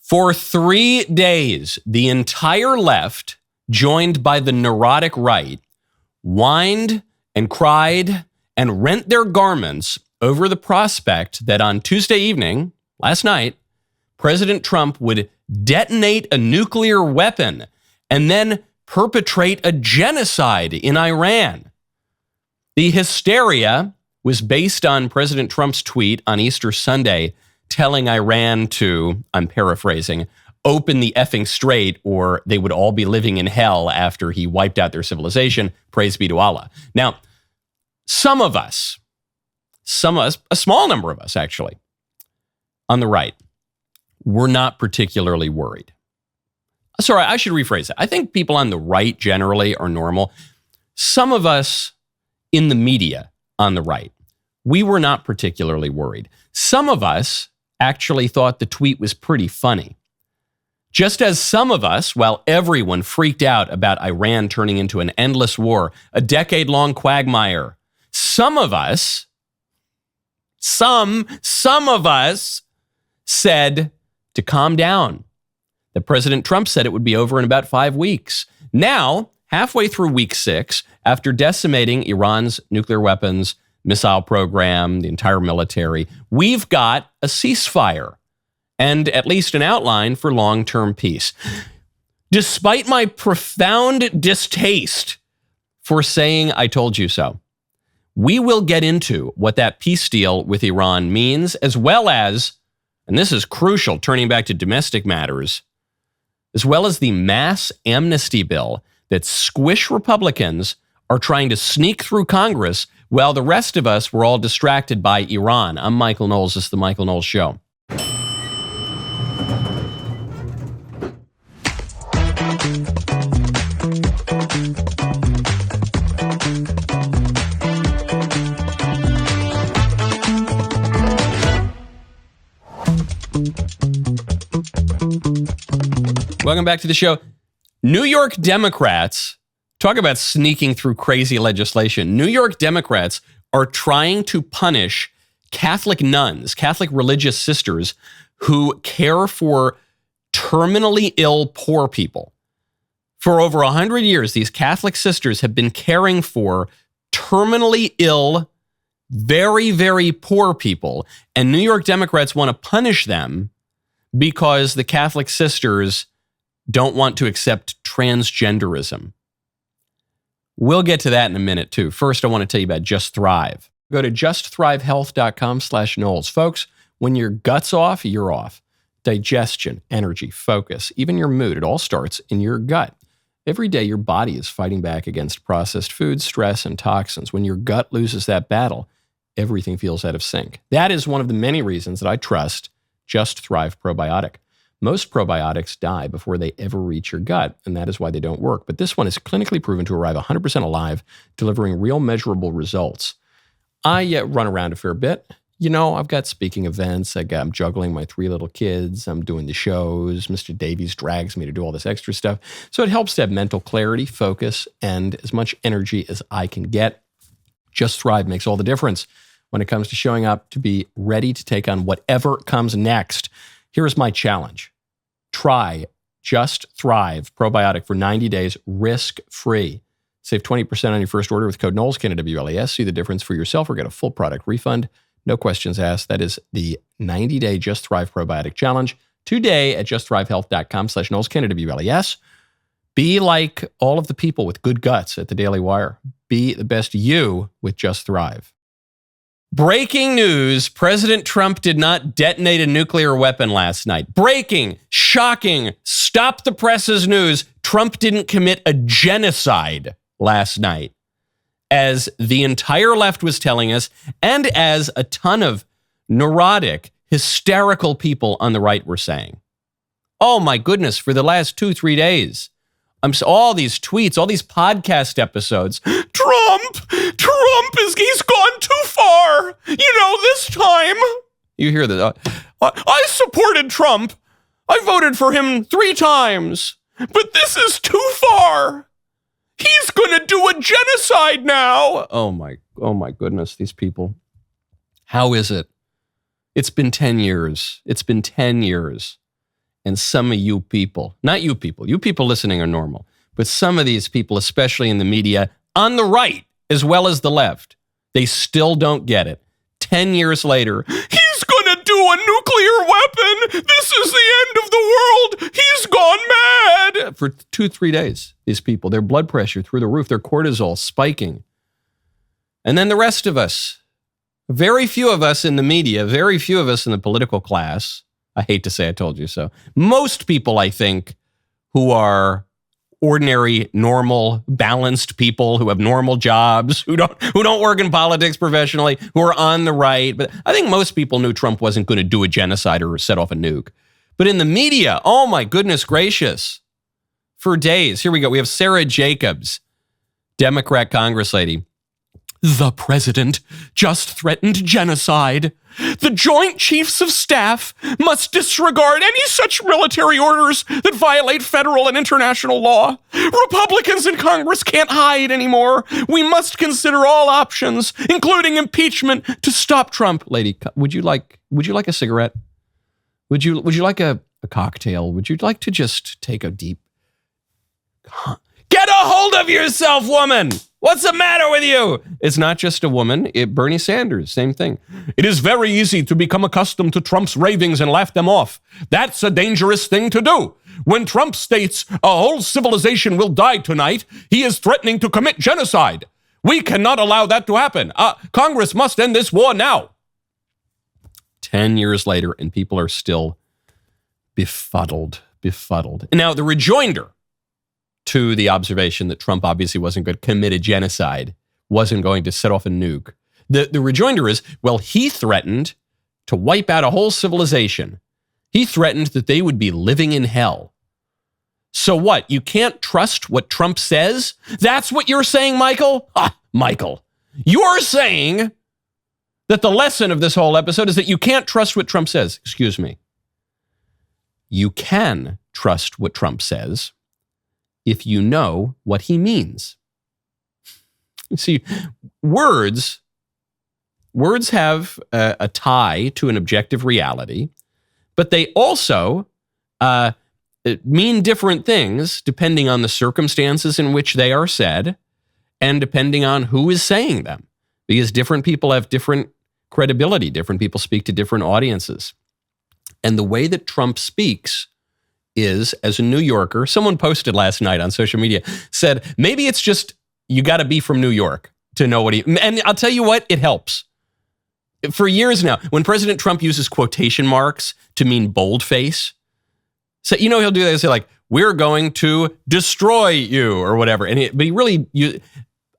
For 3 days, the entire left, joined by the neurotic right, whined and cried and rent their garments over the prospect that on Tuesday evening, last night, President Trump would detonate a nuclear weapon and then perpetrate a genocide in Iran. The hysteria was based on President Trump's tweet on Easter Sunday telling Iran to, I'm paraphrasing, open the effing Strait or they would all be living in hell after he wiped out their civilization. Praise be to Allah. Now, some of us, a small number of us actually, on the right, were not particularly worried. Sorry, I should rephrase it. I think people on the right generally are normal. Some of us in the media on the right, we were not particularly worried. Some of us actually thought the tweet was pretty funny. Just as some of us, while everyone freaked out about Iran turning into an endless war, a decade-long quagmire, some of us said to calm down, that President Trump said it would be over in about 5 weeks. Now, halfway through week 6, after decimating Iran's nuclear weapons, missile program, the entire military, we've got a ceasefire and at least an outline for long-term peace. Despite my profound distaste for saying I told you so, we will get into what that peace deal with Iran means, as well as, and this is crucial, turning back to domestic matters, as well as the mass amnesty bill that squish Republicans are trying to sneak through Congress while the rest of us were all distracted by Iran. I'm Michael Knowles. This is The Michael Knowles Show. Welcome back to the show. New York Democrats, talk about sneaking through crazy legislation. New York Democrats are trying to punish Catholic nuns, Catholic religious sisters who care for terminally ill poor people. For over 100 years, these Catholic sisters have been caring for terminally ill, very, very poor people. And New York Democrats want to punish them because the Catholic sisters don't want to accept transgenderism. We'll get to that in a minute, too. First, I want to tell you about Just Thrive. Go to justthrivehealth.com/Knowles. Folks, when your gut's off, you're off. Digestion, energy, focus, even your mood, it all starts in your gut. Every day, your body is fighting back against processed foods, stress, and toxins. When your gut loses that battle, everything feels out of sync. That is one of the many reasons that I trust Just Thrive Probiotic. Most probiotics die before they ever reach your gut, and that is why they don't work. But this one is clinically proven to arrive 100% alive, delivering real measurable results. I run around a fair bit. You know, I've got speaking events. I'm juggling my 3 little kids. I'm doing the shows. Mr. Davies drags me to do all this extra stuff. So it helps to have mental clarity, focus, and as much energy as I can get. Just Thrive makes all the difference when it comes to showing up to be ready to take on whatever comes next. Here's my challenge. Try Just Thrive probiotic for 90 days, risk-free. Save 20% on your first order with code Knowles, KNWLES. See the difference for yourself or get a full product refund. No questions asked. That is the 90-day Just Thrive probiotic challenge today at justthrivehealth.com/Knowles, KNWLES. Be like all of the people with good guts at the DailyWire. Be the best you with Just Thrive. Breaking news, President Trump did not detonate a nuclear weapon last night. Breaking, shocking, stop the press's news. Trump didn't commit a genocide last night, as the entire left was telling us, and as a ton of neurotic, hysterical people on the right were saying. Oh my goodness, for the last 2-3 days, all these tweets, all these podcast episodes. Trump, he's gone too far. You know, this time. You hear that? I supported Trump. I voted for him 3 times. But this is too far. He's going to do a genocide now. Oh my goodness, these people. How is it? It's been 10 years. It's been 10 years. And some of you people, not you people listening are normal, but some of these people, especially in the media, on the right as well as the left, they still don't get it. 10 years later, he's going to do a nuclear weapon. This is the end of the world. He's gone mad. For 2-3 days, these people, their blood pressure through the roof, their cortisol spiking. And then the rest of us, very few of us in the media, very few of us in the political class, I hate to say I told you so. Most people, I think, who are ordinary, normal, balanced people who have normal jobs, who don't work in politics professionally, who are on the right. But I think most people knew Trump wasn't going to do a genocide or set off a nuke. But in the media, oh my goodness gracious, for days. Here we go. We have Sarah Jacobs, Democrat Congress lady. The president just threatened genocide. The Joint Chiefs of Staff must disregard any such military orders that violate federal and international law. Republicans in Congress can't hide anymore. We must consider all options, including impeachment, to stop Trump. Lady, would you like a cigarette? Would you like a cocktail? Would you like to just take a deep... Get a hold of yourself, woman! What's the matter with you? It's not just a woman. Bernie Sanders, same thing. It is very easy to become accustomed to Trump's ravings and laugh them off. That's a dangerous thing to do. When Trump states a whole civilization will die tonight, he is threatening to commit genocide. We cannot allow that to happen. Congress must end this war now. 10 years later, and people are still befuddled. Now, the rejoinder to the observation that Trump obviously wasn't going to commit a genocide, wasn't going to set off a nuke. The rejoinder is, well, he threatened to wipe out a whole civilization. He threatened that they would be living in hell. So what? You can't trust what Trump says? That's what you're saying, Michael? Michael, you're saying that the lesson of this whole episode is that you can't trust what Trump says. Excuse me. You can trust what Trump says if you know what he means. You see, words have a tie to an objective reality, but they also mean different things depending on the circumstances in which they are said and depending on who is saying them, because different people have different credibility. Different people speak to different audiences. And the way that Trump speaks is, as a New Yorker, someone posted last night on social media, said, maybe it's just you got to be from New York to know what and I'll tell you what, it helps. For years now, when President Trump uses quotation marks to mean boldface, so he'll do that and say like, we're going to destroy you or whatever. But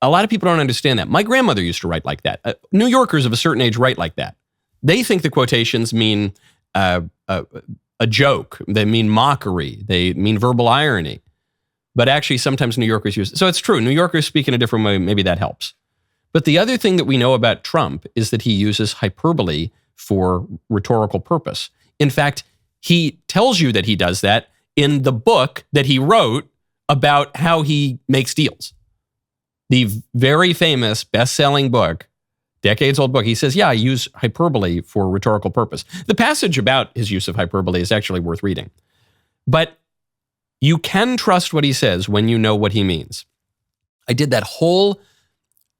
a lot of people don't understand that. My grandmother used to write like that. New Yorkers of a certain age write like that. They think the quotations mean a joke. They mean mockery. They mean verbal irony. But actually, sometimes New Yorkers use it. So it's true. New Yorkers speak in a different way. Maybe that helps. But the other thing that we know about Trump is that he uses hyperbole for rhetorical purpose. In fact, he tells you that he does that in the book that he wrote about how he makes deals. The very famous best-selling book, decades-old book, he says, yeah, I use hyperbole for rhetorical purpose. The passage about his use of hyperbole is actually worth reading. But you can trust what he says when you know what he means. I did that whole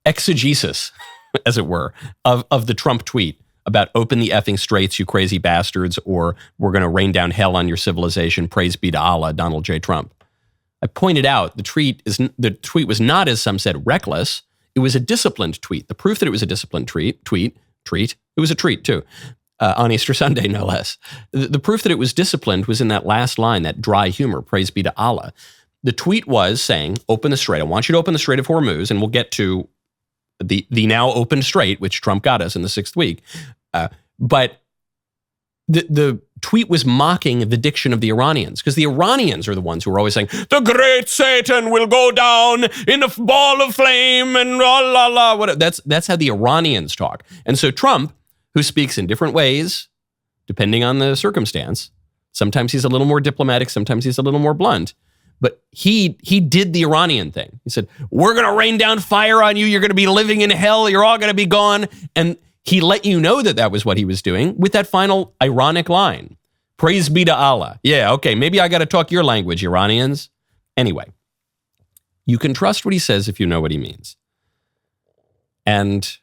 exegesis, as it were, of the Trump tweet about open the effing straits, you crazy bastards, or we're going to rain down hell on your civilization, praise be to Allah, Donald J. Trump. I pointed out the tweet was not, as some said, reckless. It was a disciplined tweet. The proof that it was a disciplined tweet, it was a treat too, on Easter Sunday, no less. The proof that it was disciplined was in that last line, that dry humor, praise be to Allah. The tweet was saying, open the strait. I want you to open the Strait of Hormuz, and we'll get to the now open strait, which Trump got us in the 6th week. But the tweet was mocking the diction of the Iranians, because the Iranians are the ones who are always saying, the great Satan will go down in a ball of flame and la la la. That's how the Iranians talk. And so Trump, who speaks in different ways, depending on the circumstance, sometimes he's a little more diplomatic, sometimes he's a little more blunt, but he did the Iranian thing. He said, we're going to rain down fire on you. You're going to be living in hell. You're all going to be gone. And he let you know that was what he was doing with that final ironic line. Praise be to Allah. Yeah, okay, maybe I got to talk your language, Iranians. Anyway, you can trust what he says if you know what he means. And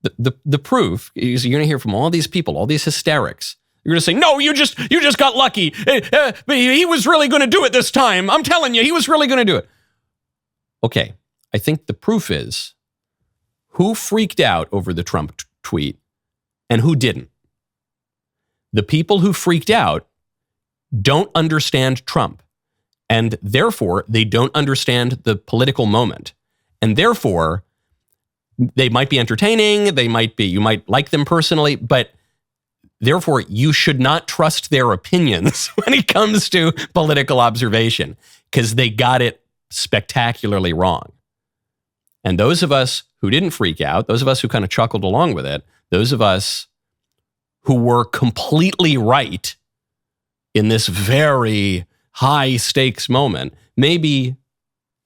the proof is you're going to hear from all these people, all these hysterics. You're going to say, no, you just got lucky. He was really going to do it this time. I'm telling you, he was really going to do it. Okay, I think the proof is who freaked out over the Trump tweet and who didn't. The people who freaked out don't understand Trump, and therefore they don't understand the political moment. And therefore, they might be entertaining, you might like them personally, but therefore you should not trust their opinions when it comes to political observation, because they got it spectacularly wrong. And those of us who didn't freak out, those of us who kind of chuckled along with it, those of us who were completely right in this very high stakes moment, maybe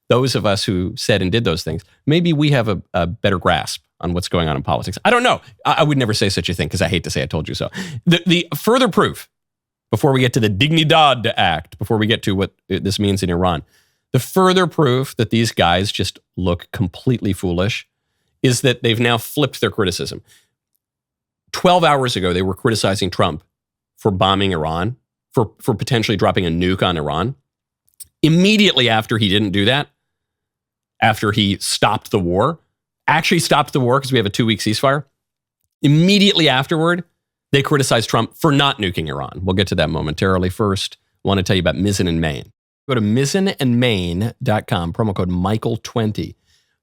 those of us who said and did those things, maybe we have a better grasp on what's going on in politics. I don't know. I would never say such a thing because I hate to say I told you so. The further proof, before we get to the DIGNIDAD Act, before we get to what this means in Iran, the further proof that these guys just look completely foolish is that they've now flipped their criticism. 12 hours ago, they were criticizing Trump for bombing Iran, for potentially dropping a nuke on Iran. Immediately after he didn't do that, after he stopped the war, actually stopped the war because we have a 2-week ceasefire, immediately afterward, they criticized Trump for not nuking Iran. We'll get to that momentarily. First, I want to tell you about Mizzen and Main. Go to mizzenandmain.com, promo code Michael20.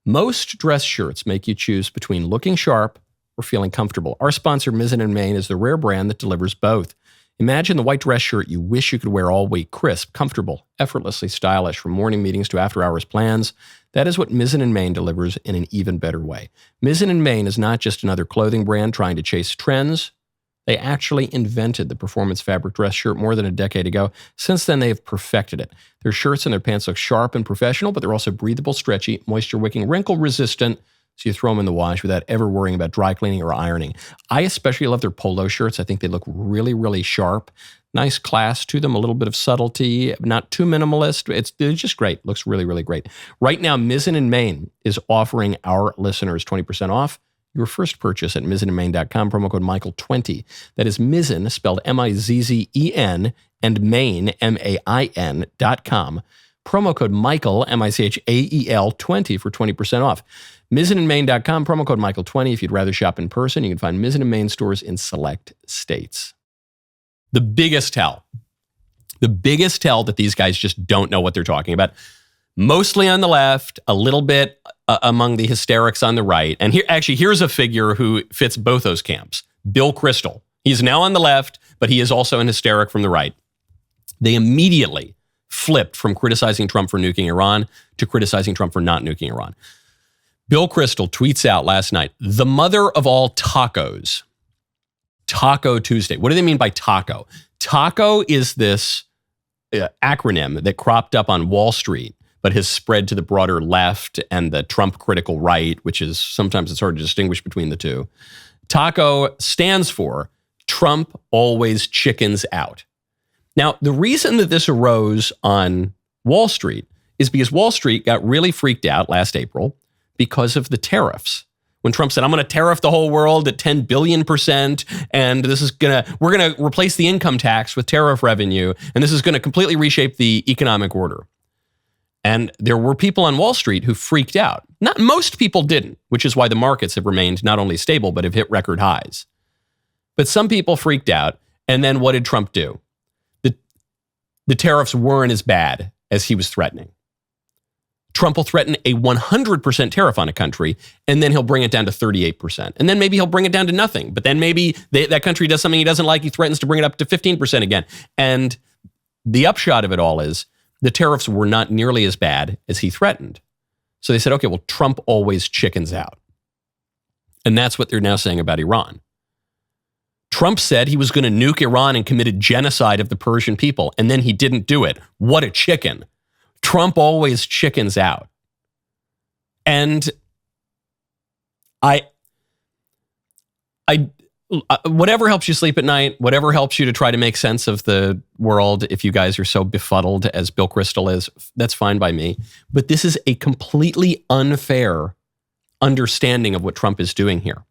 Most dress shirts make you choose between looking sharp or feeling comfortable. Our sponsor, Mizzen and Main, is the rare brand that delivers both. Imagine the white dress shirt you wish you could wear all week. Crisp, comfortable, effortlessly stylish, from morning meetings to after-hours plans. That is what Mizzen and Main delivers in an even better way. Mizzen and Main is not just another clothing brand trying to chase trends. They actually invented the performance fabric dress shirt more than a decade ago. Since then, they have perfected it. Their shirts and their pants look sharp and professional, but they're also breathable, stretchy, moisture-wicking, wrinkle-resistant, so you throw them in the wash without ever worrying about dry cleaning or ironing. I especially love their polo shirts. I think they look really, really sharp. Nice class to them, a little bit of subtlety, not too minimalist. They're just great. Looks really, really great. Right now, Mizzen and Main is offering our listeners 20% off your first purchase at mizzenandmain.com, promo code Michael20. That is Mizzen, spelled M-I-Z-Z-E-N, and Main, M-A-I-N.com. Promo code Michael, M-I-C-H-A-E-L, 20 for 20% off. Mizzenandmain.com, promo code Michael20. If you'd rather shop in person, you can find Mizzen and Main stores in select states. The biggest tell that these guys just don't know what they're talking about, mostly on the left, a little bit among the hysterics on the right. And here's a figure who fits both those camps. Bill Kristol. He's now on the left, but he is also an hysteric from the right. They immediately flipped from criticizing Trump for nuking Iran to criticizing Trump for not nuking Iran. Bill Kristol tweets out last night, the mother of all tacos, Taco Tuesday. What do they mean by taco? Taco is this acronym that cropped up on Wall Street, but has spread to the broader left and the Trump critical right, which is sometimes it's hard to distinguish between the two. Taco stands for Trump always chickens out. Now, the reason that this arose on Wall Street is because Wall Street got really freaked out last April because of the tariffs. When Trump said, I'm going to tariff the whole world at 10 billion%, and we're going to replace the income tax with tariff revenue, and this is going to completely reshape the economic order. And there were people on Wall Street who freaked out. Most people didn't, which is why the markets have remained not only stable, but have hit record highs. But some people freaked out, and then what did Trump do? The tariffs weren't as bad as he was threatening. Trump will threaten a 100% tariff on a country, and then he'll bring it down to 38%. And then maybe he'll bring it down to nothing. But then maybe that country does something he doesn't like. He threatens to bring it up to 15% again. And the upshot of it all is the tariffs were not nearly as bad as he threatened. So they said, okay, well, Trump always chickens out. And that's what they're now saying about Iran. Trump said he was going to nuke Iran and committed genocide of the Persian people, and then he didn't do it. What a chicken. Trump always chickens out. And I Whatever helps you sleep at night, whatever helps you to try to make sense of the world, if you guys are so befuddled as Bill Kristol is, that's fine by me. But this is a completely unfair understanding of what Trump is doing here.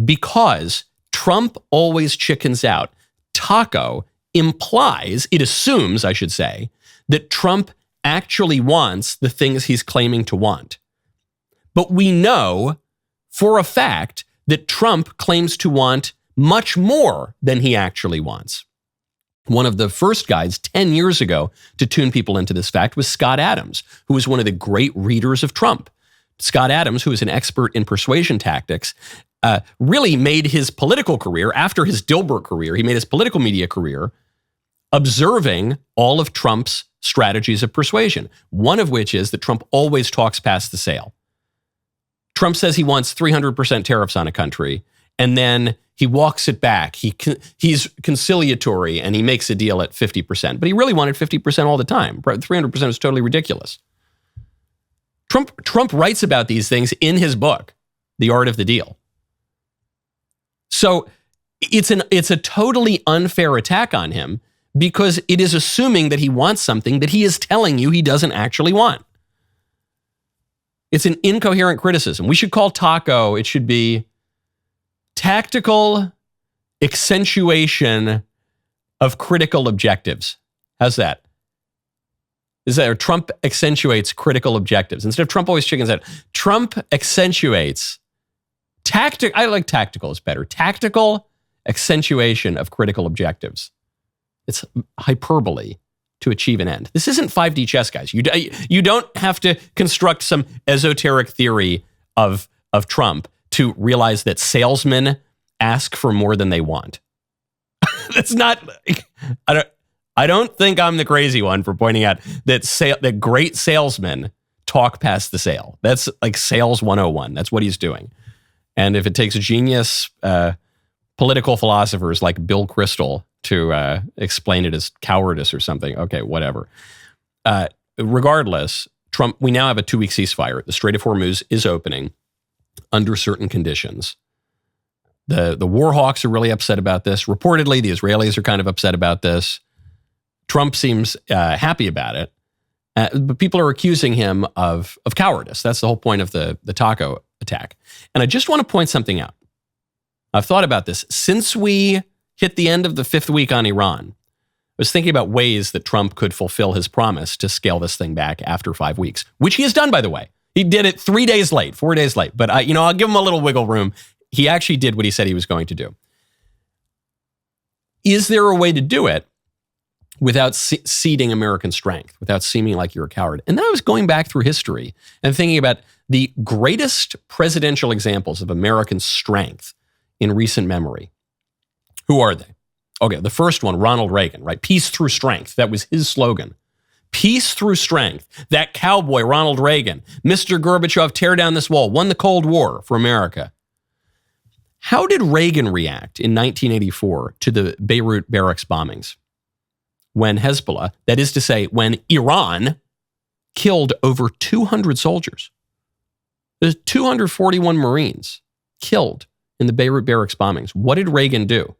Because Trump always chickens out. Taco implies, it assumes, I should say, that Trump actually wants the things he's claiming to want. But we know for a fact that Trump claims to want much more than he actually wants. One of the first guys 10 years ago to tune people into this fact was Scott Adams, who was one of the great readers of Trump. Scott Adams, who is an expert in persuasion tactics, really made his political career, after his Dilbert career, he made his political media career observing all of Trump's strategies of persuasion, one of which is that Trump always talks past the sale. Trump says he wants 300% tariffs on a country, and then he walks it back. He's conciliatory, and he makes a deal at 50%. But he really wanted 50% all the time. 300% is totally ridiculous. Trump writes about these things in his book, The Art of the Deal. So it's a totally unfair attack on him because it is assuming that he wants something that he is telling you he doesn't actually want. It's an incoherent criticism. We should call Taco, it should be tactical accentuation of critical objectives. How's that? Is that Trump accentuates critical objectives? Instead of Trump always chickens out, Trump accentuates I like tactical is better. Tactical accentuation of critical objectives. It's hyperbole to achieve an end. This isn't 5D chess, guys. You don't have to construct some esoteric theory of Trump to realize that salesmen ask for more than they want. That's not. I don't think I'm the crazy one for pointing out that great salesmen talk past the sale. That's like sales 101. That's what he's doing. And if it takes genius political philosophers like Bill Kristol to explain it as cowardice or something, okay, whatever. Regardless, Trump, we now have a 2-week ceasefire. The Strait of Hormuz is opening under certain conditions. The war hawks are really upset about this. Reportedly, the Israelis are kind of upset about this. Trump seems happy about it, but people are accusing him of cowardice. That's the whole point of the Taco attack. And I just want to point something out. I've thought about this. Since we hit the end of the 5th week on Iran, I was thinking about ways that Trump could fulfill his promise to scale this thing back after 5 weeks, which he has done, by the way. He did it 4 days late. But I'll give him a little wiggle room. He actually did what he said he was going to do. Is there a way to do it without ceding American strength, without seeming like you're a coward? And then I was going back through history and thinking about the greatest presidential examples of American strength in recent memory. Who are they? Okay, the first one, Ronald Reagan, right? Peace through strength. That was his slogan. Peace through strength. That cowboy, Ronald Reagan. Mr. Gorbachev, tear down this wall. Won the Cold War for America. How did Reagan react in 1984 to the Beirut barracks bombings? When Hezbollah, that is to say, when Iran killed over 200 soldiers. There's 241 Marines killed in the Beirut barracks bombings. What did Reagan do?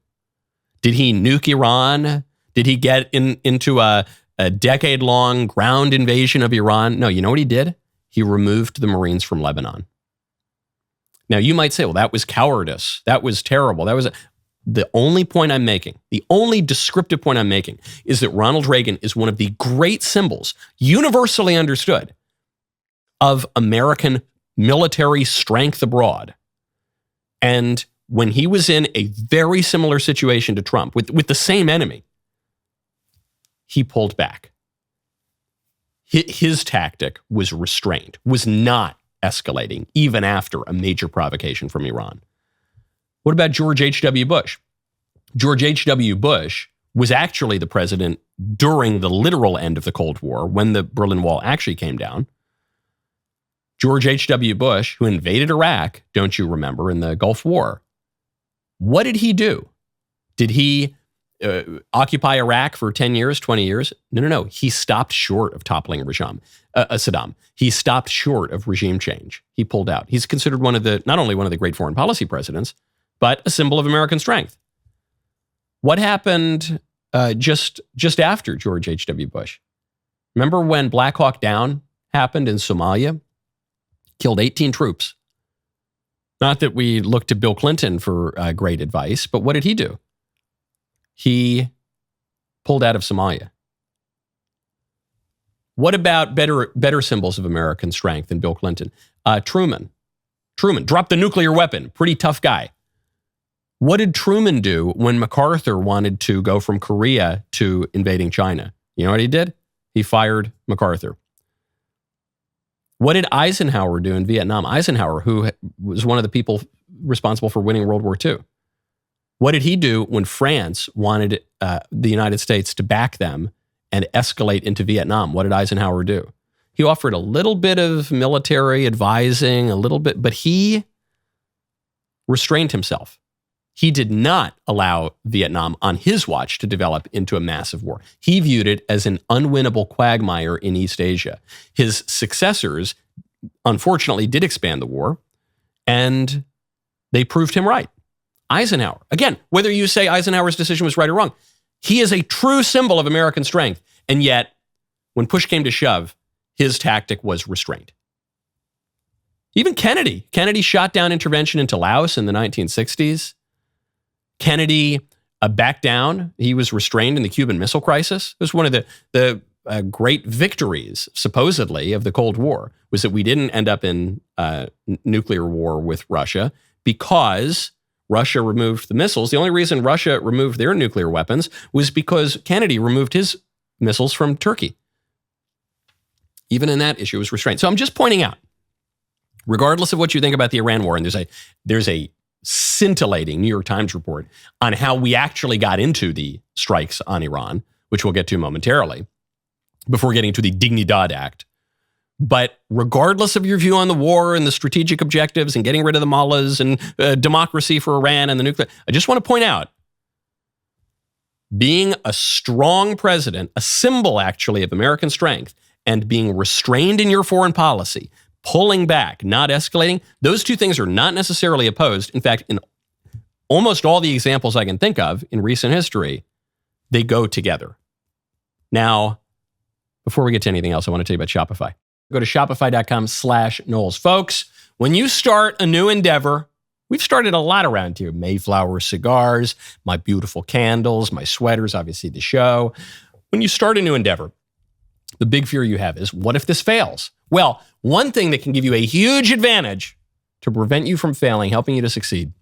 Did he nuke Iran? Did he get into a decade-long ground invasion of Iran? No, you know what he did? He removed the Marines from Lebanon. Now, you might say, well, that was cowardice. That was terrible. The only point I'm making, the only descriptive point I'm making is that Ronald Reagan is one of the great symbols, universally understood, of American military strength abroad. And when he was in a very similar situation to Trump, with the same enemy, he pulled back. His tactic was restrained, was not escalating, even after a major provocation from Iran. What about George H.W. Bush? George H.W. Bush was actually the president during the literal end of the Cold War, when the Berlin Wall actually came down. George H.W. Bush, who invaded Iraq, don't you remember, in the Gulf War, what did he do? Did he occupy Iraq for 10 years, 20 years? No. He stopped short of toppling Saddam. He stopped short of regime change. He pulled out. He's considered not only one of the great foreign policy presidents, but a symbol of American strength. What happened just after George H.W. Bush? Remember when Black Hawk Down happened in Somalia? Killed 18 troops. Not that we look to Bill Clinton for great advice, but what did he do? He pulled out of Somalia. What about better symbols of American strength than Bill Clinton? Truman dropped the nuclear weapon. Pretty tough guy. What did Truman do when MacArthur wanted to go from Korea to invading China? You know what he did? He fired MacArthur. What did Eisenhower do in Vietnam? Eisenhower, who was one of the people responsible for winning World War II. What did he do when France wanted the United States to back them and escalate into Vietnam? What did Eisenhower do? He offered a little bit of military advising, a little bit, but he restrained himself. He did not allow Vietnam on his watch to develop into a massive war. He viewed it as an unwinnable quagmire in East Asia. His successors, unfortunately, did expand the war, and they proved him right. Eisenhower, again, whether you say Eisenhower's decision was right or wrong, he is a true symbol of American strength. And yet, when push came to shove, his tactic was restraint. Even Kennedy shot down intervention into Laos in the 1960s. Kennedy backed down. He was restrained in the Cuban Missile Crisis. It was one of the great victories, supposedly, of the Cold War, was that we didn't end up in nuclear war with Russia because Russia removed the missiles. The only reason Russia removed their nuclear weapons was because Kennedy removed his missiles from Turkey. Even in that issue, it was restraint. So I'm just pointing out, regardless of what you think about the Iran war, and there's a scintillating New York Times report on how we actually got into the strikes on Iran, which we'll get to momentarily, before getting to the DIGNIDAD Act. But regardless of your view on the war and the strategic objectives and getting rid of the mullahs and democracy for Iran and the nuclear, I just want to point out, being a strong president, a symbol actually of American strength, and being restrained in your foreign policy, pulling back, not escalating, those two things are not necessarily opposed. In fact, in almost all the examples I can think of in recent history, they go together. Now, before we get to anything else, I want to tell you about Shopify. Go to shopify.com/Knowles. Folks, when you start a new endeavor, we've started a lot around here. Mayflower cigars, my beautiful candles, my sweaters, obviously the show. When you start a new endeavor, the big fear you have is, what if this fails? Well, one thing that can give you a huge advantage to prevent you from failing, helping you to succeed,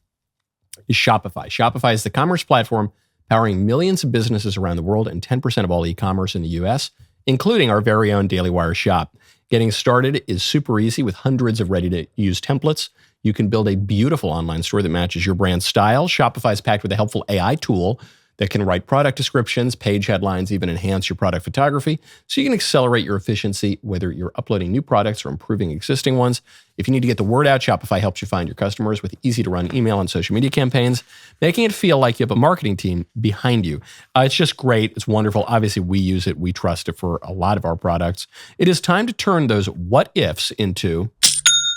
is Shopify. Shopify is the commerce platform powering millions of businesses around the world and 10% of all e-commerce in the US, including our very own DailyWire shop. Getting started is super easy with hundreds of ready-to-use templates. You can build a beautiful online store that matches your brand style. Shopify is packed with a helpful AI tool that can write product descriptions, page headlines, even enhance your product photography, so you can accelerate your efficiency, whether you're uploading new products or improving existing ones. If you need to get the word out, Shopify helps you find your customers with easy-to-run email and social media campaigns, making it feel like you have a marketing team behind you. It's just great. It's wonderful. Obviously, we use it. We trust it for a lot of our products. It is time to turn those what-ifs into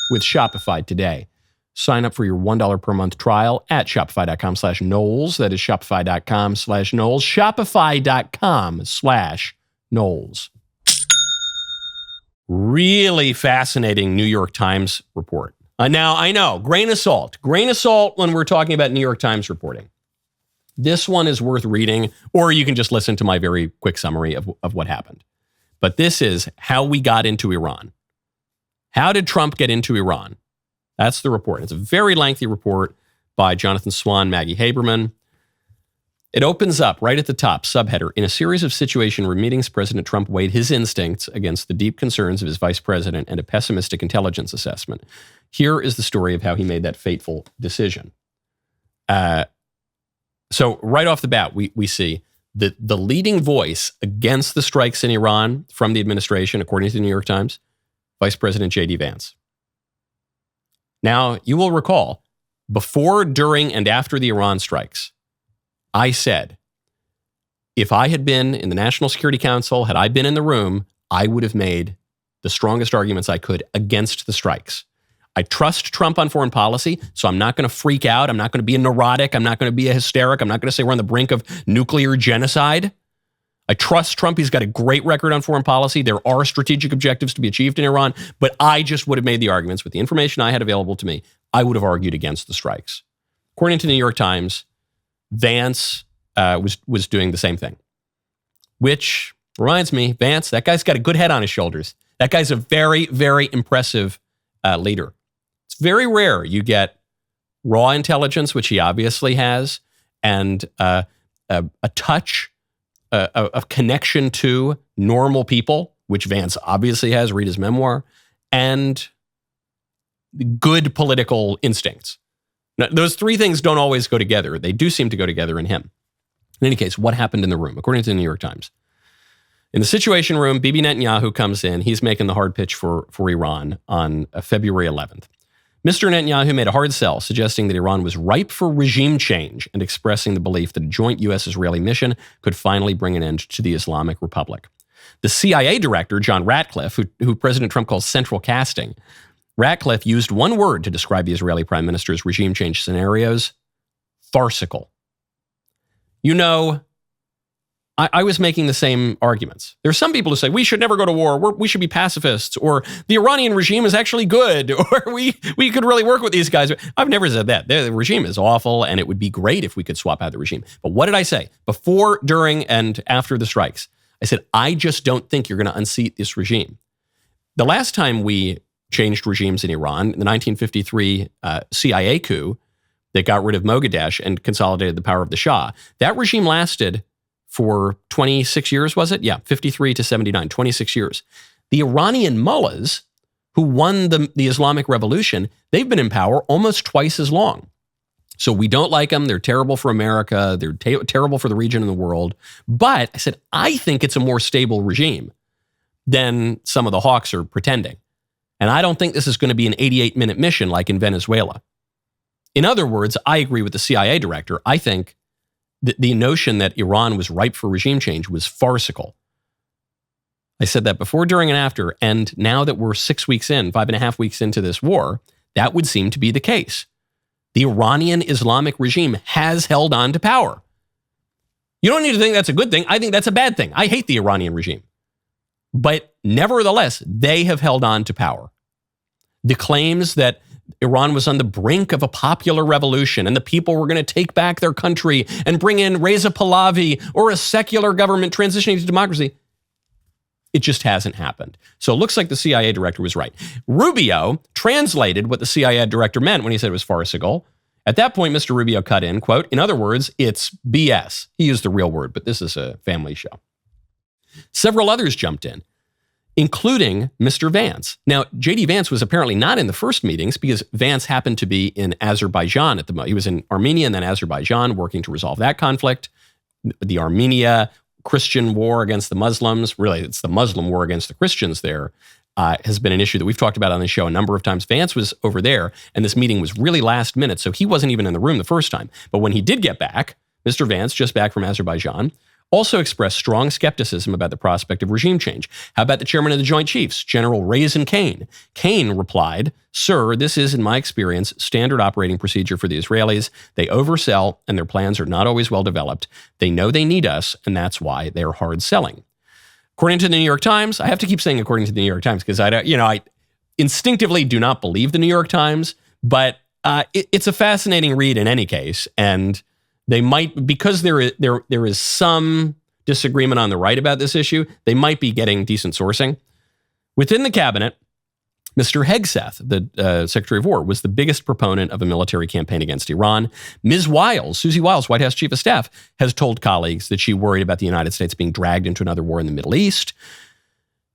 with Shopify today. Sign up for your $1 per month trial at shopify.com/Knowles. That is shopify.com/Knowles. Shopify.com/Knowles. Really fascinating New York Times report. Now, I know, grain of salt when we're talking about New York Times reporting. This one is worth reading, or you can just listen to my very quick summary of what happened. But this is how we got into Iran. How did Trump get into Iran? That's the report. It's a very lengthy report by Jonathan Swan, Maggie Haberman. It opens up right at the top, subheader, in a series of situation room meetings, President Trump weighed his instincts against the deep concerns of his vice president and a pessimistic intelligence assessment. Here is the story of how he made that fateful decision. So right off the bat, we see that the leading voice against the strikes in Iran from the administration, according to the New York Times, Vice President J.D. Vance. Now, you will recall, before, during, and after the Iran strikes, I said, if I had been in the National Security Council, had I been in the room, I would have made the strongest arguments I could against the strikes. I trust Trump on foreign policy, so I'm not going to freak out. I'm not going to be a neurotic. I'm not going to be a hysteric. I'm not going to say we're on the brink of nuclear genocide. I trust Trump. He's got a great record on foreign policy. There are strategic objectives to be achieved in Iran, but I just would have made the arguments with the information I had available to me. I would have argued against the strikes. According to the New York Times, Vance was doing the same thing, which reminds me, Vance, that guy's got a good head on his shoulders. That guy's a very, very impressive leader. It's very rare you get raw intelligence, which he obviously has, and a touch, a connection to normal people, which Vance obviously has, read his memoir, and good political instincts. Now, those three things don't always go together. They do seem to go together in him. In any case, what happened in the room? According to the New York Times, in the Situation Room, Bibi Netanyahu comes in. He's making the hard pitch for Iran on February 11th. Mr. Netanyahu made a hard sell, suggesting that Iran was ripe for regime change and expressing the belief that a joint U.S.-Israeli mission could finally bring an end to the Islamic Republic. The CIA director, John Ratcliffe, who President Trump calls central casting, Ratcliffe used one word to describe the Israeli prime minister's regime change scenarios: farcical. You know, I was making the same arguments. There's some people who say we should never go to war, we should be pacifists, or the Iranian regime is actually good, or we could really work with these guys. I've never said that. The regime is awful, and it would be great if we could swap out the regime. But what did I say? Before, during, and after the strikes, I said, I just don't think you're going to unseat this regime. The last time we changed regimes in Iran, the 1953 CIA coup that got rid of Mogadishu and consolidated the power of the Shah, that regime lasted for 26 years, was it? Yeah, 53 to 79, 26 years. The Iranian mullahs who won the Islamic Revolution, they've been in power almost twice as long. So we don't like them. They're terrible for America. They're terrible for the region and the world. But I said, I think it's a more stable regime than some of the hawks are pretending. And I don't think this is going to be an 88-minute mission like in Venezuela. In other words, I agree with the CIA director. I think the notion that Iran was ripe for regime change was farcical. I said that before, during, and after. And now that we're 6 weeks in, 5.5 weeks into this war, that would seem to be the case. The Iranian Islamic regime has held on to power. You don't need to think that's a good thing. I think that's a bad thing. I hate the Iranian regime. But nevertheless, they have held on to power. The claims that Iran was on the brink of a popular revolution and the people were going to take back their country and bring in Reza Pahlavi or a secular government transitioning to democracy, it just hasn't happened. So it looks like the CIA director was right. Rubio translated what the CIA director meant when he said it was farcical. At that point, Mr. Rubio cut in, quote, in other words, it's BS. He used the real word, but this is a family show. Several others jumped in, including Mr. Vance. Now, J.D. Vance was apparently not in the first meetings because Vance happened to be in Azerbaijan at the moment. He was in Armenia and then Azerbaijan working to resolve that conflict. The Armenia Christian war against the Muslims, really it's the Muslim war against the Christians there, has been an issue that we've talked about on the show a number of times. Vance was over there and this meeting was really last minute, so he wasn't even in the room the first time. But when he did get back, Mr. Vance, just back from Azerbaijan, also expressed strong skepticism about the prospect of regime change. How about the chairman of the Joint Chiefs, General Raisin Kane? Kane replied, sir, this is, in my experience, standard operating procedure for the Israelis. They oversell and their plans are not always well developed. They know they need us, and that's why they're hard selling. According to the New York Times, I have to keep saying according to the New York Times because I instinctively do not believe the New York Times, but it's a fascinating read in any case, and they might, because there is some disagreement on the right about this issue, they might be getting decent sourcing. Within the cabinet, Mr. Hegseth, the Secretary of War, was the biggest proponent of a military campaign against Iran. Ms. Wiles, Susie Wiles, White House Chief of Staff, has told colleagues that she worried about the United States being dragged into another war in the Middle East.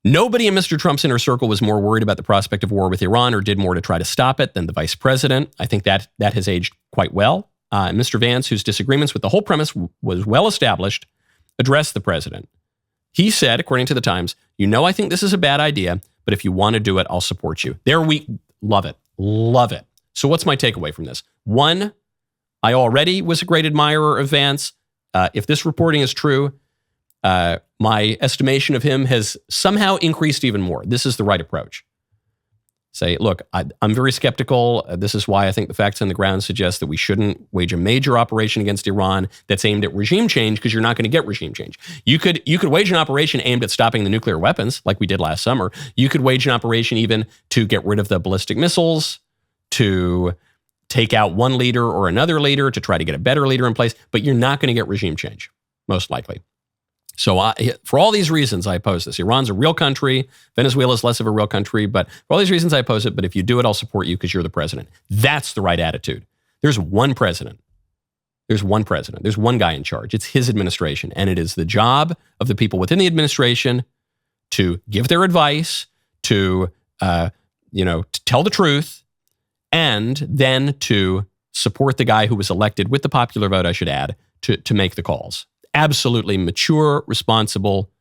Nobody in Mr. Trump's inner circle was more worried about the prospect of war with Iran or did more to try to stop it than the vice president. I think that has aged quite well. Mr. Vance, whose disagreements with the whole premise was well established, addressed the president. He said, according to the Times, I think this is a bad idea, but if you want to do it, I'll support you. There we love it. Love it. So what's my takeaway from this? One, I already was a great admirer of Vance. If this reporting is true, my estimation of him has somehow increased even more. This is the right approach. Say, look, I'm very skeptical. This is why I think the facts on the ground suggest that we shouldn't wage a major operation against Iran that's aimed at regime change, because you're not going to get regime change. You could wage an operation aimed at stopping the nuclear weapons, like we did last summer. You could wage an operation even to get rid of the ballistic missiles, to take out one leader or another leader, to try to get a better leader in place, but you're not going to get regime change, most likely. So for all these reasons, I oppose this. Iran's a real country. Venezuela is less of a real country. But for all these reasons, I oppose it. But if you do it, I'll support you because you're the president. That's the right attitude. There's one president. There's one president. There's one guy in charge. It's his administration. And it is the job of the people within the administration to give their advice, to tell the truth, and then to support the guy who was elected with the popular vote, I should add, to make the calls. Absolutely mature, responsible,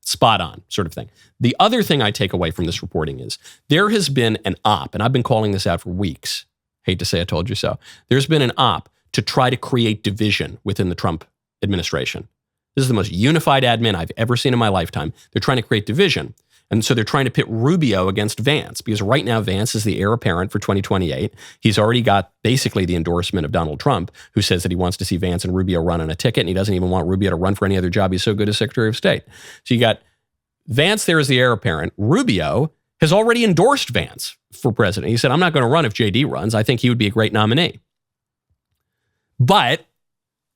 spot on sort of thing. The other thing I take away from this reporting is there has been an op, and I've been calling this out for weeks. Hate to say I told you so. There's been an op to try to create division within the Trump administration. This is the most unified admin I've ever seen in my lifetime. They're trying to create division. And so they're trying to pit Rubio against Vance, because right now Vance is the heir apparent for 2028. He's already got basically the endorsement of Donald Trump, who says that he wants to see Vance and Rubio run on a ticket, and he doesn't even want Rubio to run for any other job. He's so good as Secretary of State. So you got Vance there as the heir apparent. Rubio has already endorsed Vance for president. He said, I'm not going to run if JD runs. I think he would be a great nominee. But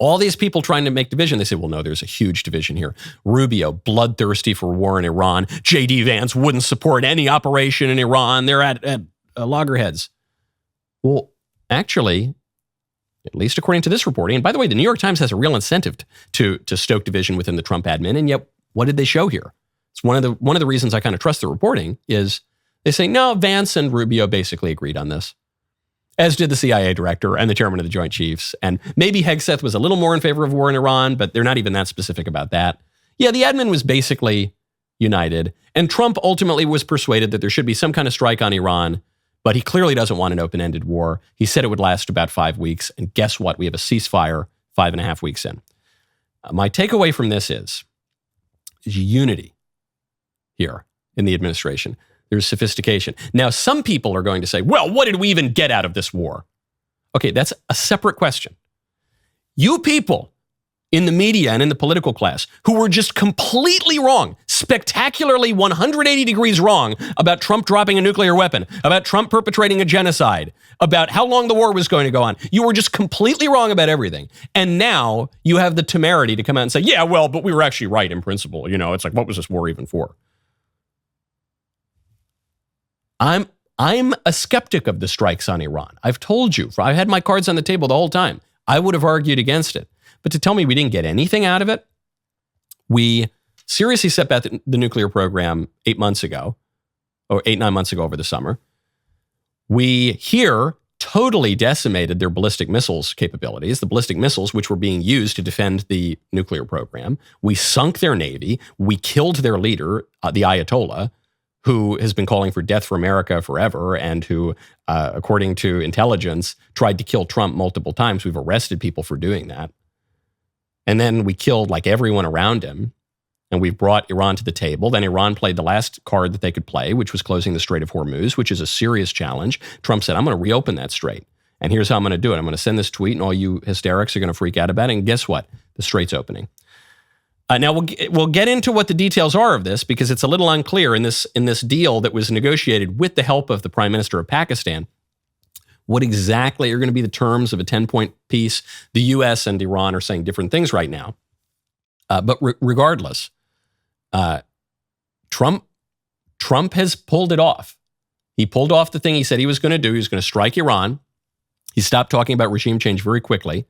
all these people trying to make division, they say, well, no, there's a huge division here. Rubio, bloodthirsty for war in Iran. JD Vance wouldn't support any operation in Iran. They're at loggerheads. Well, actually, at least according to this reporting, and by the way, the New York Times has a real incentive to stoke division within the Trump admin, and yet what did they show here? It's one of the reasons I kind of trust the reporting is they say, no, Vance and Rubio basically agreed on this, as did the CIA director and the chairman of the Joint Chiefs. And maybe Hegseth was a little more in favor of war in Iran, but they're not even that specific about that. Yeah, the admin was basically united. And Trump ultimately was persuaded that there should be some kind of strike on Iran, but he clearly doesn't want an open-ended war. He said it would last about 5 weeks. And guess what? We have a ceasefire 5.5 weeks in. My takeaway from this is unity here in the administration. There's sophistication. Now, some people are going to say, well, what did we even get out of this war? Okay, that's a separate question. You people in the media and in the political class who were just completely wrong, spectacularly 180 degrees wrong about Trump dropping a nuclear weapon, about Trump perpetrating a genocide, about how long the war was going to go on. You were just completely wrong about everything. And now you have the temerity to come out and say, yeah, well, but we were actually right in principle. It's like, what was this war even for? I'm a skeptic of the strikes on Iran. I've told you, I had my cards on the table the whole time. I would have argued against it. But to tell me we didn't get anything out of it, we seriously set back the nuclear program 8 months ago, or 9 months ago over the summer. We here totally decimated their ballistic missiles capabilities, the ballistic missiles which were being used to defend the nuclear program. We sunk their navy. We killed their leader, the Ayatollah, who has been calling for death for America forever and who, according to intelligence, tried to kill Trump multiple times. We've arrested people for doing that. And then we killed like everyone around him. And we've brought Iran to the table. Then Iran played the last card that they could play, which was closing the Strait of Hormuz, which is a serious challenge. Trump said, I'm going to reopen that strait. And here's how I'm going to do it. I'm going to send this tweet and all you hysterics are going to freak out about it. And guess what? The strait's opening. Now, we'll get into what the details are of this because it's a little unclear in this deal that was negotiated with the help of the Prime Minister of Pakistan. What exactly are going to be the terms of a 10-point peace? The U.S. and Iran are saying different things right now. But regardless, Trump has pulled it off. He pulled off the thing he said he was going to do. He was going to strike Iran. He stopped talking about regime change very quickly.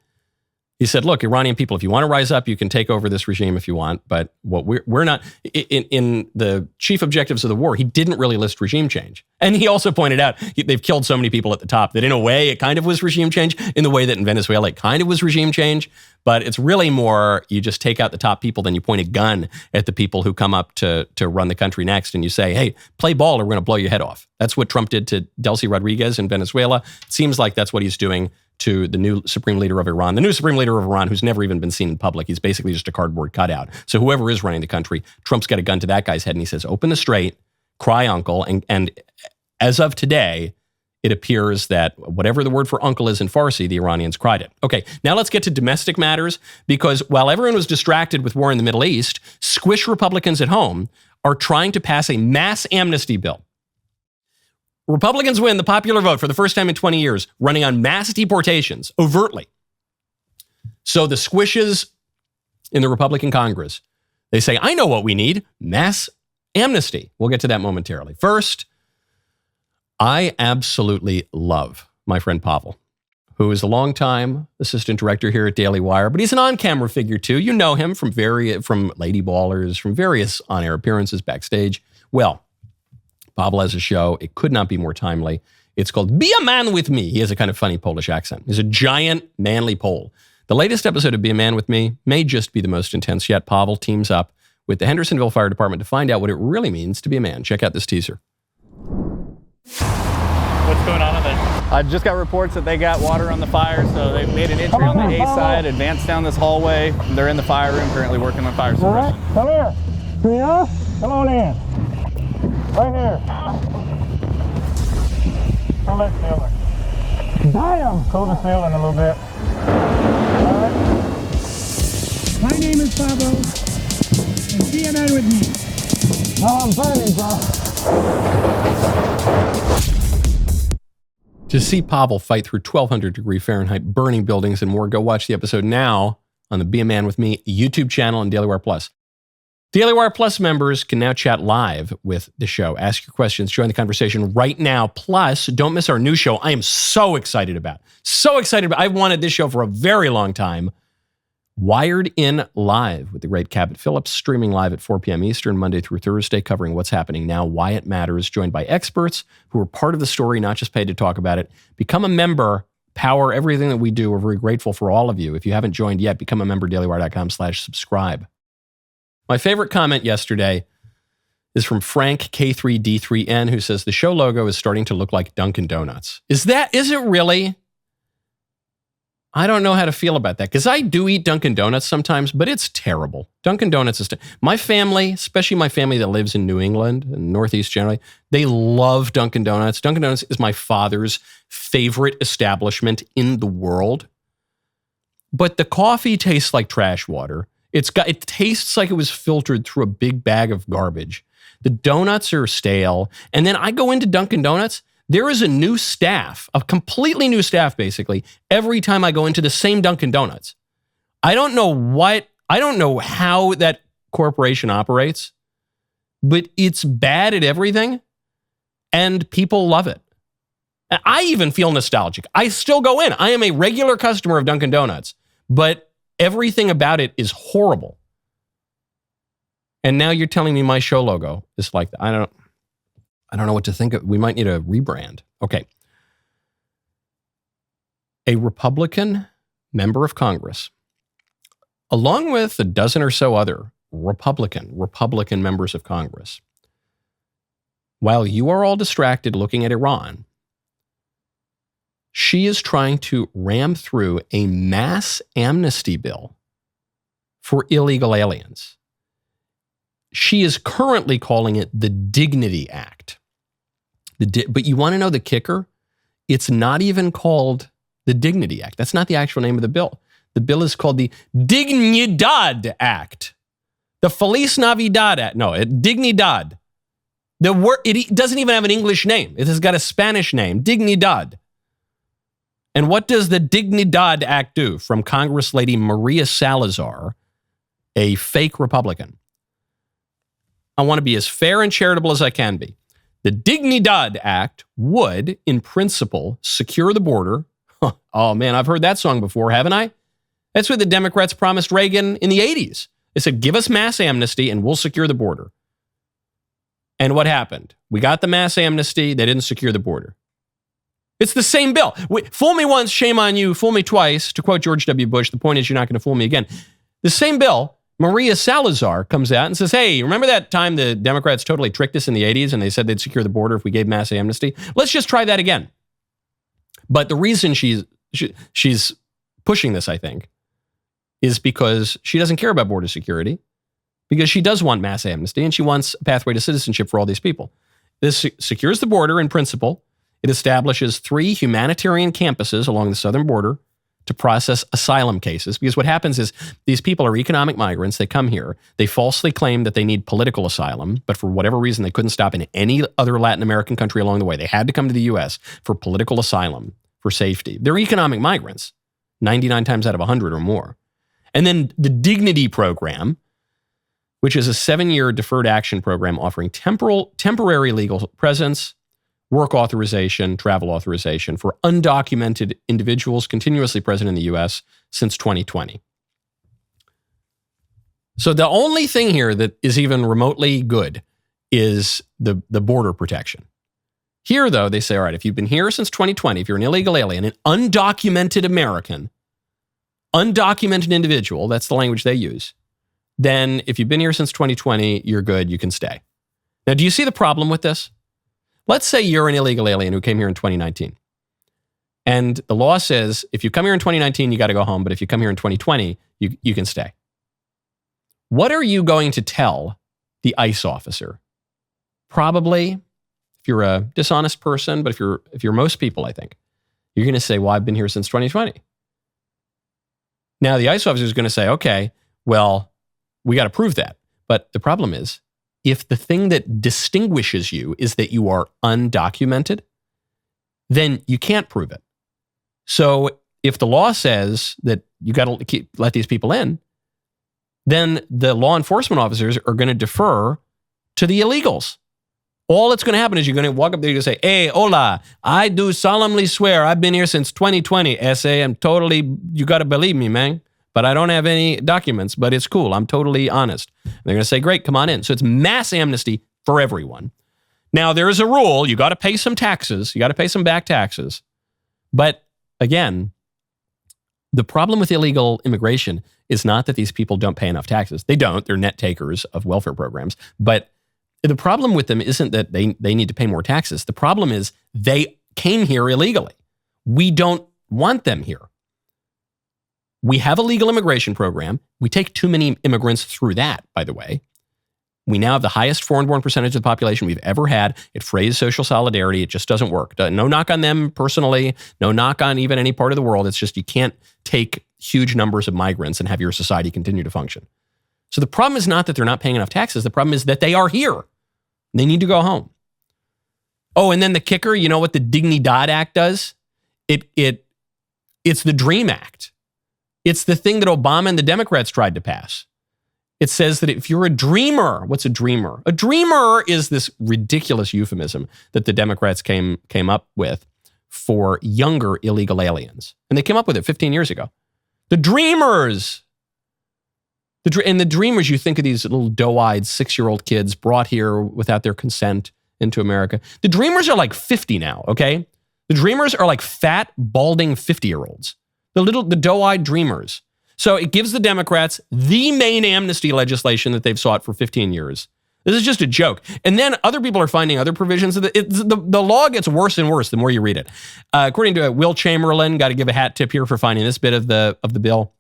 He said, look, Iranian people, if you want to rise up, you can take over this regime if you want. But what we're not, in the chief objectives of the war, he didn't really list regime change. And he also pointed out they've killed so many people at the top that in a way it kind of was regime change, in the way that in Venezuela it kind of was regime change. But it's really more, you just take out the top people, then you point a gun at the people who come up to run the country next. And you say, hey, play ball or we're going to blow your head off. That's what Trump did to Delcy Rodriguez in Venezuela. It seems like that's what he's doing to the new supreme leader of Iran. The new supreme leader of Iran, who's never even been seen in public. He's basically just a cardboard cutout. So whoever is running the country, Trump's got a gun to that guy's head and he says, open the strait, cry uncle, and as of today, it appears that whatever the word for uncle is in Farsi, the Iranians cried it. Okay, now let's get to domestic matters, because while everyone was distracted with war in the Middle East, squish Republicans at home are trying to pass a mass amnesty bill. Republicans win the popular vote for the first time in 20 years, running on mass deportations, overtly. So the squishes in the Republican Congress, they say, I know what we need, mass amnesty. We'll get to that momentarily. First, I absolutely love my friend Pavel, who is a longtime assistant director here at DailyWire, but he's an on-camera figure too. You know him from Lady Ballers, from various on-air appearances backstage. Well, Pavel has a show. It could not be more timely. It's called Be a Man with Me. He has a kind of funny Polish accent. He's a giant, manly Pole. The latest episode of Be a Man with Me may just be the most intense yet. Pavel teams up with the Hendersonville Fire Department to find out what it really means to be a man. Check out this teaser. What's going on there? I just got reports that they got water on the fire, so they've made an entry on the A side, advanced down this hallway. They're in the fire room currently working on fire suppression. Come here. Come on in. Right here. Cool that ceiling. Damn! Cool the ceiling a little bit. All right. My name is Pablo, and be a man with me. No, I'm burning, bro. To see Pavel fight through 1,200 degree Fahrenheit burning buildings and more, go watch the episode now on the Be a Man with Me YouTube channel and DailyWire Plus. DailyWire Plus members can now chat live with the show. Ask your questions, join the conversation right now. Plus, don't miss our new show I am so excited about. I've wanted this show for a very long time. Wired In Live with the great Cabot Phillips, streaming live at 4 p.m. Eastern, Monday through Thursday, covering what's happening now, why it matters, joined by experts who are part of the story, not just paid to talk about it. Become a member, power everything that we do. We're very grateful for all of you. If you haven't joined yet, become a member, dailywire.com/subscribe. My favorite comment yesterday is from Frank K3D3N, who says the show logo is starting to look like Dunkin' Donuts. Is it really? I don't know how to feel about that, because I do eat Dunkin' Donuts sometimes, but it's terrible. Dunkin' Donuts is my family, especially my family that lives in New England and Northeast generally, they love Dunkin' Donuts. Dunkin' Donuts is my father's favorite establishment in the world. But the coffee tastes like trash water. It tastes like it was filtered through a big bag of garbage. The donuts are stale. And then I go into Dunkin' Donuts. There is a new staff, a completely new staff, basically, every time I go into the same Dunkin' Donuts. I don't know how that corporation operates, but it's bad at everything, and people love it. I even feel nostalgic. I still go in. I am a regular customer of Dunkin' Donuts, but everything about it is horrible. And now you're telling me my show logo is like that. I don't know what to think of. We might need a rebrand. Okay. A Republican member of Congress, along with a dozen or so other Republican members of Congress, while you are all distracted looking at Iran, she is trying to ram through a mass amnesty bill for illegal aliens. She is currently calling it the DIGNIDAD Act. But you want to know the kicker? It's not even called the DIGNIDAD Act. That's not the actual name of the bill. The bill is called the DIGNIDAD Act. The Feliz Navidad Act. No, DIGNIDAD. The word, it doesn't even have an English name. It has got a Spanish name, DIGNIDAD. And what does the DIGNIDAD Act do? From Congress Lady Maria Salazar, a fake Republican. I want to be as fair and charitable as I can be. The DIGNIDAD Act would, in principle, secure the border. Oh man, I've heard that song before, haven't I? That's what the Democrats promised Reagan in the 80s. They said, give us mass amnesty and we'll secure the border. And what happened? We got the mass amnesty. They didn't secure the border. It's the same bill. Fool me once, shame on you. Fool me twice. To quote George W. Bush, the point is you're not going to fool me again. The same bill. Maria Salazar comes out and says, hey, remember that time the Democrats totally tricked us in the 80s and they said they'd secure the border if we gave mass amnesty? Let's just try that again. But the reason she's pushing this, I think, is because she doesn't care about border security, because she does want mass amnesty and she wants a pathway to citizenship for all these people. This secures the border in principle. It establishes 3 humanitarian campuses along the southern border to process asylum cases. Because what happens is these people are economic migrants. They come here. They falsely claim that they need political asylum, but for whatever reason, they couldn't stop in any other Latin American country along the way. They had to come to the U.S. for political asylum, for safety. They're economic migrants, 99 times out of 100 or more. And then the Dignity program, which is a 7-year deferred action program offering temporary legal presence, work authorization, travel authorization for undocumented individuals continuously present in the U.S. since 2020. So the only thing here that is even remotely good is the border protection. Here, though, they say, all right, if you've been here since 2020, if you're an illegal alien, an undocumented American, undocumented individual, that's the language they use, then if you've been here since 2020, you're good, you can stay. Now, do you see the problem with this? Let's say you're an illegal alien who came here in 2019. And the law says if you come here in 2019, you got to go home. But if you come here in 2020, you can stay. What are you going to tell the ICE officer? Probably, if you're a dishonest person, but if you're most people, I think, you're going to say, well, I've been here since 2020. Now, the ICE officer is going to say, okay, well, we got to prove that. But the problem is, if the thing that distinguishes you is that you are undocumented, then you can't prove it. So if the law says that you got to let these people in, then the law enforcement officers are going to defer to the illegals. All that's going to happen is you're going to walk up there and say, hey, hola, I do solemnly swear I've been here since 2020. S.A., you got to believe me, man. But I don't have any documents, but it's cool. I'm totally honest. And they're going to say, great, come on in. So it's mass amnesty for everyone. Now, there is a rule. You got to pay some taxes. You got to pay some back taxes. But again, the problem with illegal immigration is not that these people don't pay enough taxes. They don't. They're net takers of welfare programs. But the problem with them isn't that they need to pay more taxes. The problem is they came here illegally. We don't want them here. We have a legal immigration program. We take too many immigrants through that, by the way. We now have the highest foreign-born percentage of the population we've ever had. It frays social solidarity. It just doesn't work. No knock on them personally. No knock on even any part of the world. It's just you can't take huge numbers of migrants and have your society continue to function. So the problem is not that they're not paying enough taxes. The problem is that they are here. They need to go home. Oh, and then the kicker, you know what the DIGNIDAD Act does? It's the DREAM Act. It's the thing that Obama and the Democrats tried to pass. It says that if you're a dreamer, what's a dreamer? A dreamer is this ridiculous euphemism that the Democrats came up with for younger illegal aliens. And they came up with it 15 years ago. The dreamers. And the dreamers, you think of these little doe-eyed 6-year-old kids brought here without their consent into America. The dreamers are like 50 now, okay? The dreamers are like fat, balding 50-year-olds. The doe-eyed dreamers. So it gives the Democrats the main amnesty legislation that they've sought for 15 years. This is just a joke. And then other people are finding other provisions of the law gets worse and worse the more you read it. According to Will Chamberlain, got to give a hat tip here for finding this bit of the bill.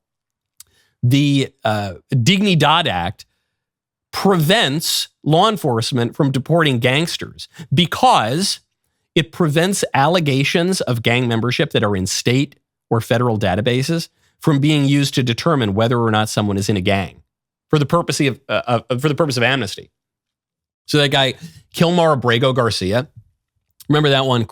The DIGNIDAD Act prevents law enforcement from deporting gangsters because it prevents allegations of gang membership that are in state or federal databases from being used to determine whether or not someone is in a gang for the purpose of amnesty. So that guy, Kilmar Abrego Garcia, remember that one,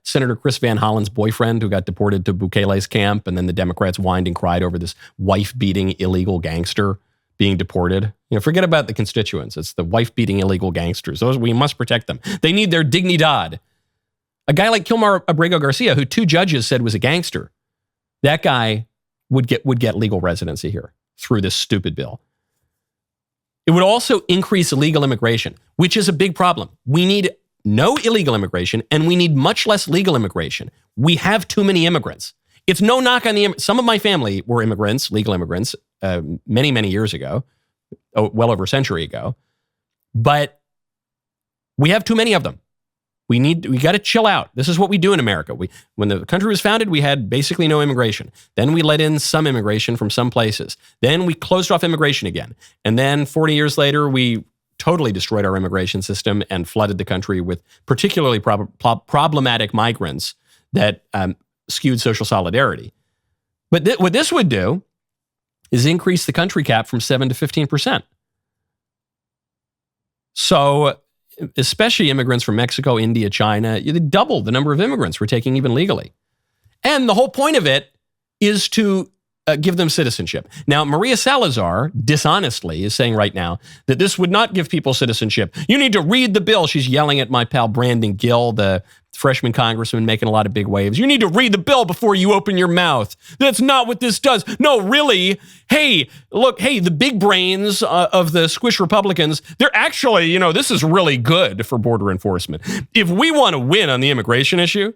Senator Chris Van Hollen's boyfriend who got deported to Bukele's camp, and then the Democrats whined and cried over this wife-beating illegal gangster being deported. You know, forget about the constituents. It's the wife-beating illegal gangsters. Those, we must protect them. They need their dignidad. A guy like Kilmar Abrego Garcia, who 2 judges said was a gangster, that guy would get legal residency here through this stupid bill. It would also increase illegal immigration, which is a big problem. We need no illegal immigration, and we need much less legal immigration. We have too many immigrants. It's no knock on some of my family were immigrants, legal immigrants, many, many years ago, well over a century ago. But we have too many of them. We got to chill out. This is what we do in America. When the country was founded, we had basically no immigration. Then we let in some immigration from some places. Then we closed off immigration again. And then 40 years later, we totally destroyed our immigration system and flooded the country with particularly problematic migrants that skewed social solidarity. But what this would do is increase the country cap from 7 to 15%. So especially immigrants from Mexico, India, China, they doubled the number of immigrants we're taking even legally. And the whole point of it is to give them citizenship. Now, Maria Salazar, dishonestly, is saying right now that this would not give people citizenship. You need to read the bill. She's yelling at my pal Brandon Gill, the freshman congressman making a lot of big waves. You need to read the bill before you open your mouth. That's not what this does. No, really. Hey, look, the big brains of the squish Republicans, they're actually, this is really good for border enforcement. If we want to win on the immigration issue,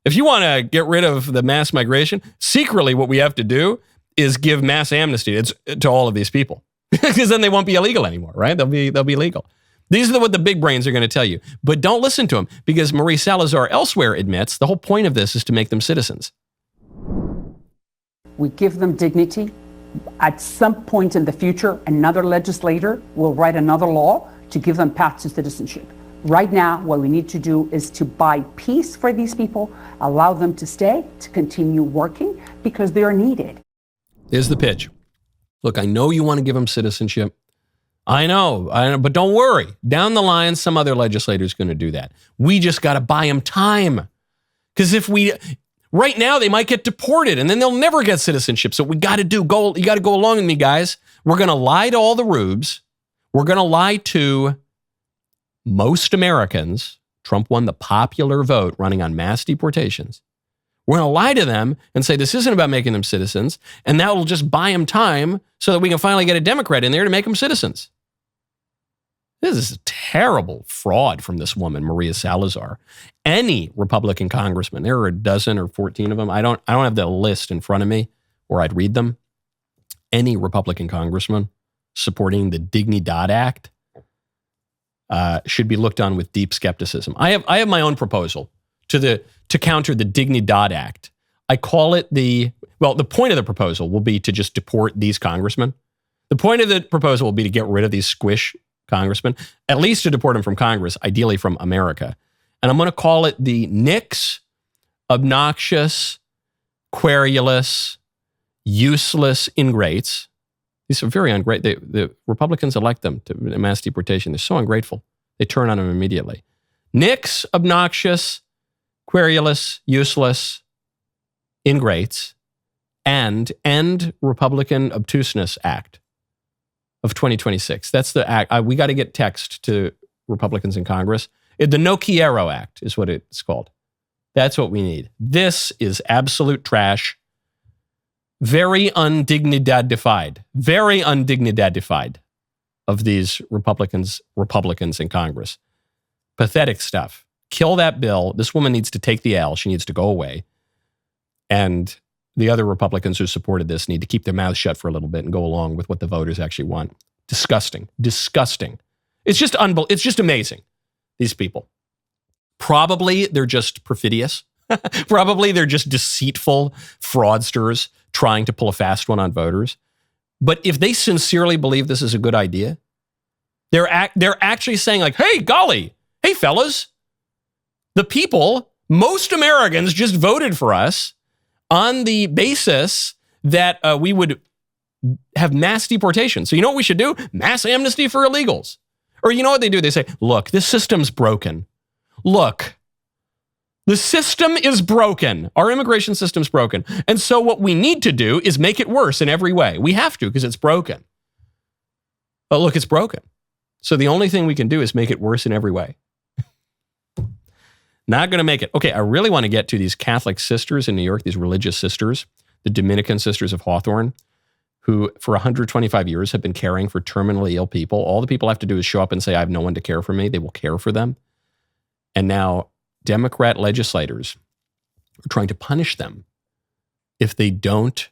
if you want to get rid of the mass migration, secretly what we have to do is give mass amnesty to all of these people. Because then they won't be illegal anymore, right? They'll be legal. These are what the big brains are going to tell you. But don't listen to them, because Marie Salazar elsewhere admits the whole point of this is to make them citizens. We give them dignity. At some point in the future, another legislator will write another law to give them path to citizenship. Right now, what we need to do is to buy peace for these people, allow them to stay, to continue working, because they're needed. Here's the pitch. Look, I know you want to give them citizenship. I know, but don't worry. Down the line, some other legislator is going to do that. We just got to buy them time. Because right now, they might get deported and then they'll never get citizenship. So what we got to do, you got to go along with me, guys. We're going to lie to all the rubes. We're going to lie to most Americans. Trump won the popular vote running on mass deportations. We're going to lie to them and say this isn't about making them citizens, and that will just buy them time so that we can finally get a Democrat in there to make them citizens. This is a terrible fraud from this woman, Maria Salazar. Any Republican congressman, there are a dozen or 14 of them. I don't have the list in front of me, or I'd read them. Any Republican congressman supporting the DIGNIDAD Act should be looked on with deep skepticism. I have my own proposal to counter the DIGNIDAD Act. I call it the point of the proposal will be to just deport these congressmen. The point of the proposal will be to get rid of these squish congressmen, at least to deport them from Congress, ideally from America. And I'm going to call it the NICS, obnoxious, querulous, useless ingrates. These are very ungrateful. The Republicans elect them to mass deportation. They're so ungrateful. They turn on them immediately. NICS, obnoxious, querulous, useless, ingrates, and End Republican Obtuseness Act of 2026. That's the act. We got to get text to Republicans in Congress. The No Quiero Act is what it's called. That's what we need. This is absolute trash. Very undignidadified of these Republicans in Congress. Pathetic stuff. Kill that bill. This woman needs to take the L. She needs to go away. And the other Republicans who supported this need to keep their mouths shut for a little bit and go along with what the voters actually want. Disgusting. It's just amazing, these people. Probably they're just perfidious. Probably they're just deceitful fraudsters trying to pull a fast one on voters. But if they sincerely believe this is a good idea, they're actually saying like, hey, golly, hey, fellas, the people, most Americans just voted for us on the basis that we would have mass deportation. So you know what we should do? Mass amnesty for illegals. Or you know what they do? They say, look, this system's broken. Look, the system is broken. Our immigration system's broken. And so what we need to do is make it worse in every way. We have to because it's broken. But look, it's broken. So the only thing we can do is make it worse in every way. Not going to make it. Okay, I really want to get to these Catholic sisters in New York, these religious sisters, the Dominican Sisters of Hawthorne, who for 125 years have been caring for terminally ill people. All the people have to do is show up and say, I have no one to care for me. They will care for them. And now Democrat legislators are trying to punish them if they don't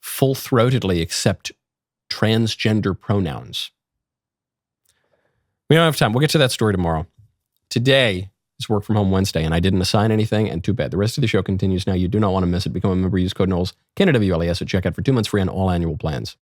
full-throatedly accept transgender pronouns. We don't have time. We'll get to that story tomorrow. Today is Work From Home Wednesday, and I didn't assign anything, and too bad. The rest of the show continues now. You do not want to miss it. Become a member. Use code Knowles, KNWLES at checkout for 2 months free on all annual plans.